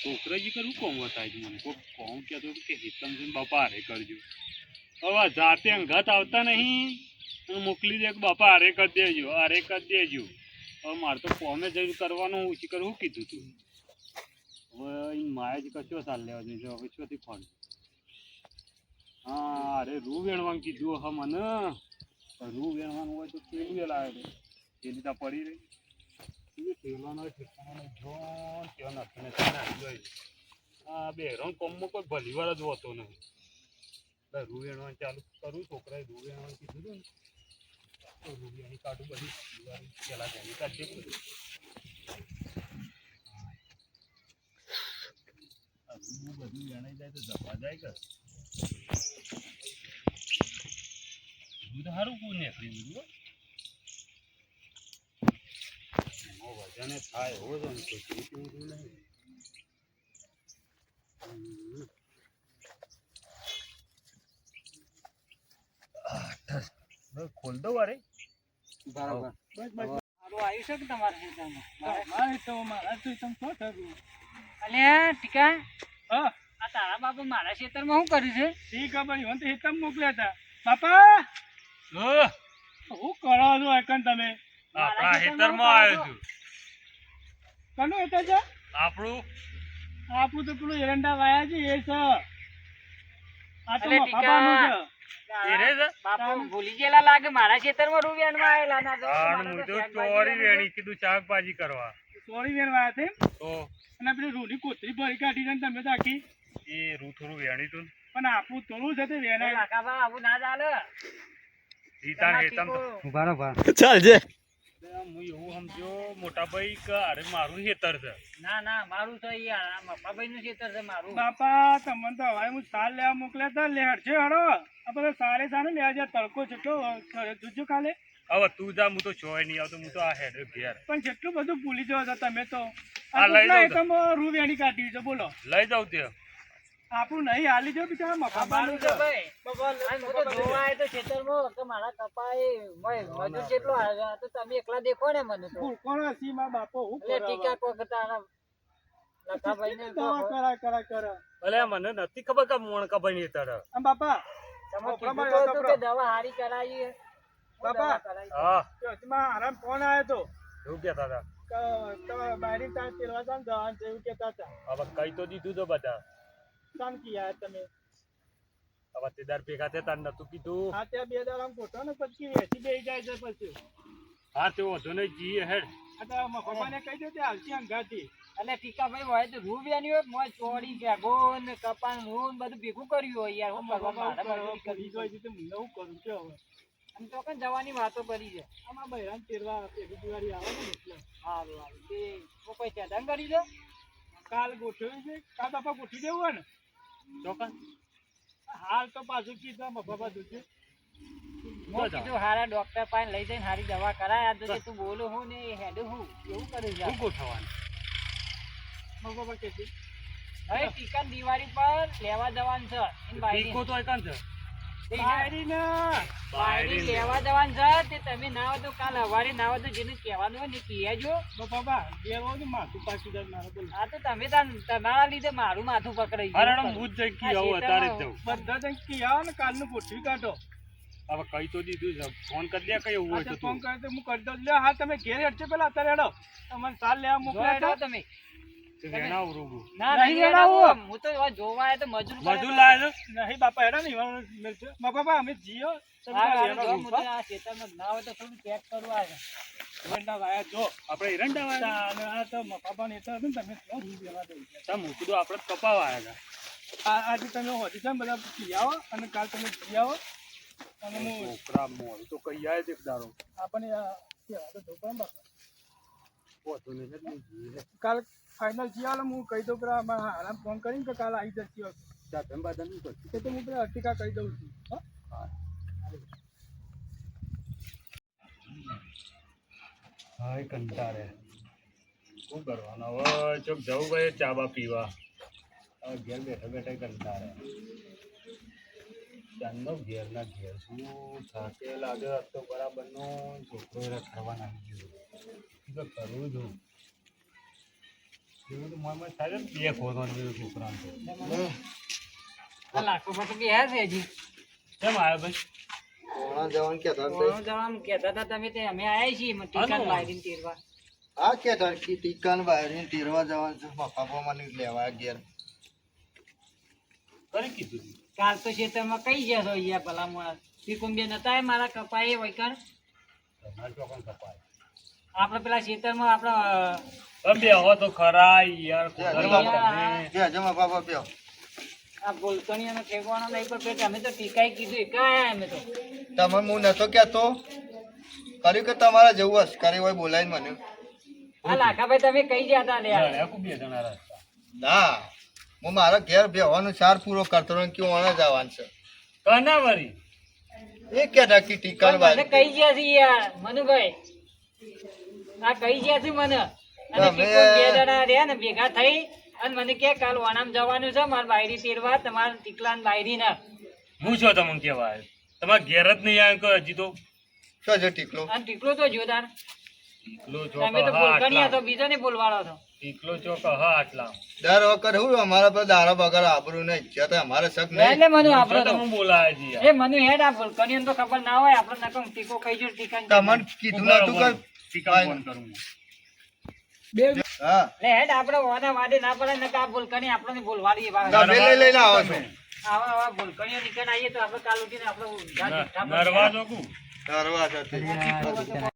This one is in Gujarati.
છોકરાજી કરું કોમ બતાવી દઉં મને કોઈ કોમ કહેતો કે હિતમ છે બાપા હારે કરજો હવે જાતે અંગાત આવતા નહીં મોકલી દે કે બાપા હારે કરી દેજો હારે કરી દેજો હવે મારે તો કોમે જઈને કરવાનું હું શીખર શું કીધું તું હવે માયા જ કશો સાલ લેવા જઈશ હવે શોથી ફોન હા અરે રૂ વેણવાનું કીધું હા મને રૂ વેણવાનું હોય તો કેવું વેલા આવે તે લીધા પડી રહી ઠેલાનો ઠેકાનો જો ત્યાં નથી જોઈ હા બે રંગ કોમમાં કોઈ ભલી વાર જ હોતો નહીં રૂ વેણવાનું ચાલુ કરું છોકરાએ રૂ વેણવાનું કીધું હતું ને રૂ વેણી કાઢું બધી પેલા વેણી કાઢજે બધું બધું વેણાઈ જાય તો જવા જાય કે દૂધ સારું કોઈ નીકળી દૂધ વજન થાય એવો જ ને કોઈ પીવું નહીં ખોલ દો વારે બરાબર આવી શકે તમારે ટીકા આ તારા બાપા મારા ખેતરમાં શું કર્યું છે ઠીક ખબર મને તો હેતમ મોકલ્યા હતા બાપા હું કરો છો એકન તમે આપણા ખેતરમાં આવ્યો છું કનું હેતર છે આપણું તો પેલું એરંડા વાયા છે એ છે આ તો મફાબાનું છે બાપા ભૂલી ગયેલા લાગે મારા ખેતરમાં રૂપિયામાં આવેલા ના ચોરી વેણી કીધું શાકભાજી કરવા ચોરી વેણ વાયા છે તો અને પેલી રૂની કોથળી ભરી કાઢી છે તમે તો આખી એ રૂ થોડું વેણી તું પણ આપણું થોડું છે તે વેણાય કાકા આવું ના ચાલે જીતાન હેતમ ચાલ છે હું એવું સમજો મોટા ભાઈ કે અરે મારું ખેતર છે ના મારું છે યાર મપ્પાભાઈ નું ખેતર છે મારું બાપા તમને તો હવે હું સાર લેવા મોકલ્યા હતા લેહર છે હડો આપણે સારે સાને લેવા જાય તડકો જેટલો જોજો કાલે હવે તું જા હું તો જોઈ નહીં આવતો હું તો આ હેડ ઘેર પણ જેટલું બધું ભૂલી જાવ છો તમે તો આ લઈ જાઉં તમે રૂ વેણી કાઢી છે બોલો લઈ જાવ તે આપણું નહીં હાલી જો બિચારા મફાબાનું છે ભાઈ હું તો જોવા આવ્યો તો ખેતરમાં કે મારા કપાએ મજૂર જેટલો આવ્યો તો તમે એકલા દેખો ને મને તો કોણ હસી માં બાપો હું એટલે ટીકા કોકતા લખાભાઈ ને કરા ભલે મને નથી ખબર કે મોણકા ભાઈ ની તર આમ બાપા તમે કીધું તો હતું કે દવા હારી કરાવી બાપા હા આરામ ફોન આવ્યો તો એવું કેતા હતા બારી તાર તેલવા જાન દવા જેવું કેતા હતા હવે કઈ તો દીધું તો બધા કામ કિયા તમે હવે તે દર ભેગા થયા તાર નતું કીધું હા ત્યાં 2 દાડા ફોટો ને પછી વેચી બેસી જાય છે પછી હા તે વધુ નહીં જીએ હેડ આ મફાબાને કહી દો તે હાલતી અંગાથી એટલે ટીકા ભાઈ હોય તો રૂ વેની હોય મોય ચોરી ભેગો ને કપાન રૂ બધું ભેગું કર્યું હોય યાર હું કરવા મારા કરી જોઈ છે મને હું કરું કે હવે આમ તો કઈ જવાની વાતો કરી છે આમાં બહેરાન તેરવા ફેબ્રુઆરી આવે ને એટલે સારું તે કોઈ ચેતન કરી દો કાલ ગોઠવ્યું છે કાલ બાપા ગોઠવી દેવું હોય ને ચોક્કસ હાલ તો પાછું કીધા મફા બાજુ છે મેં કીધું હારા ડોક્ટર પાસે લઈ જઈને હારી દવા કરાય આ તો તું બોલો હું ને હેડ હું એવું કરી શું ગોઠવવાનું મફા બાબા કે હવે ટીકા દિવાળી પર લેવા જવાનું છે પીકો તો એકન છે બાયડી લેવા જવાનું છે તે તમે ના હોય તો કાલ સવારે ના હોય તો જેને કહેવાનું હોય ને કહેજો બાબા દેવો ને માથું પાછી જાય મારે બોલ હા તો તમે તમારા લીધે મારું માથું પકડાઈ અરે હું જ જઈ કી આવું અત્યારે જ જાઉં બધા જણ કી આવો ને કાલનું ગોઠવી કાઢો હવે કઈ તો દીધું છે ફોન કરી દે કઈ એવું હોય તો ફોન કરે તો હું કરી દઉં લે હા તમે ઘેર હેડજો પેલા અત્યારે હેડો તમને સાલ લેવા મોકલ્યા તમે વેણાવ રૂબુ ના નહીં વેણાવું હું તો જોવા આવ્યો તો મજૂર લાવે છે નહીં બાપા હેડો ને બાપા અમે જીઓ આ ખેતરમાં ના હોય તો થોડું ચેક કરવું આવે એરંડા વાયા જો આપણે એરંડા વાયા આ તો મફાબા નેતા હતું ને તમે શું રૂ લેવા દઉં તમે મૂકું આપણે કપાવા આવ્યા હતા આજે તમે હોતી છે બધા પી આવો અને કાલ તમે પી આવો અને હું છોકરા મોર તો કઈ આવે છે દારો આપણને કહેવા તો ધોકા બાપા પોતો ને કાલ ફાઇનલ જીવાલે હું કહી દઉં પેલા આરામ ફોન કરીને કે કાલ આવી જતી ચા ધંબા ધંબી કરતી તો હું પેલા અર્ટિકા કહી દઉં છું હાય કંટાળે શું કરવાનું હવે ચોક જવું ભાઈ ચા બા પીવા હવે ઘેર બેઠા બેઠા કંટાળે ચાંદનો ઘેરના ઘેર શું થાકે લાગે તો બરાબરનો છોકરો રખડવા નાખી ગયો તો કરવું છું એવું તો મોંમાં થાય છે ને, બે ખોરવાનું જેવું છોકરાને તો. આ લાખો પર તો બેહ્યા છે હજી. કેમ આવ્યો ભાઈ? કોણા જવાનું કહેતા હતા? કોણ જવાનું કહેતા હતા તમે તે અમે આયા છીએ ટીકાને હાલો. લાવીને તેરવા. હા કહેતા કે ટીકાને બહારની તીરવા જવાનું છે પપ્પા મને લેવા ઘેર. કરી કીધું તું. કાલ તો ખેતરમાં કઈ ગયા છો અહીંયા ભલા માણસ તીકુંબે નતા મારા કપાએ વૈકર તમારે ચોકન કપાય. આપણે પેલા ખેતરમાં આપણે તમે હો તો ખરા યાર, ઘરમાં તમે. જે જમા બાપા પ્યો. આ બોલકણીઓનો ઠેકવાનો નહીં પણ પેટ અમે તો ટીકાઈ કીધું એકાયા અમે તો તમને હું નતો કહેતો કર્યું કે તમારે જવું હશે કરી હોય બોલાવીને મને. આ લાખાભાઈ તમે કઈ ગયા હતા લે યાર, એકું બે જણા રસ્તા. ના હું મારા ઘેર બેહવાનો ચાર પૂરો કરતો રહ્યો કે ઓણે જવાનું છે. કના વળી? એ કહેતા કે ટીકાને પણ મને બહાર કઈ ગયા છે યાર મનુભાઈ આ કઈ ગયા છે મને અને તમે- ટીકું બે જણા રહ્યા ને ભેગા થઈ અને મને કે કાલ વાણામ જવાનું છે મારા બાયરી તેરવા તમારા ટીકલાન બાયરી ના હું છો તમને કેવા આવ્યો? તમારે ઘેર જ નહીં આવ્યો કે હજી તો? શું છે ટીકલો? અને ટીકલો તો જોદાર ટીકલો ચોક તમે તો હા બોલકણીયા તો આટલા. બીજો ને બોલવાળો છો ટીકલો ચોક હા આટલા. દર વખત હું અમારા પર દારા બગાર આબરૂ નહીં ઈચ્છા તો અમારે શક નહીં. એટલે મનુ તો આપણો તો હું બોલાવે છે યાર. એ મનુ હેડ આ બોલકણીઓને તો ખબર ના હોય આપણે નકમ ટીકો કઈ જો ટીકા તમને કીધું નતું કે ટીકા ફોન કરું હું. હા લે હેડ આપણે વાના વાડે ના પડે ને કે આ બોલકણી આપણને બોલવાડી તમે લઈને આવો છો. આવા આવા બોલકણીઓ નીકળ આવીએ તો આપણે કાલ ઉઠીને આપણે નરવા ચોકું. નરવા સાથે.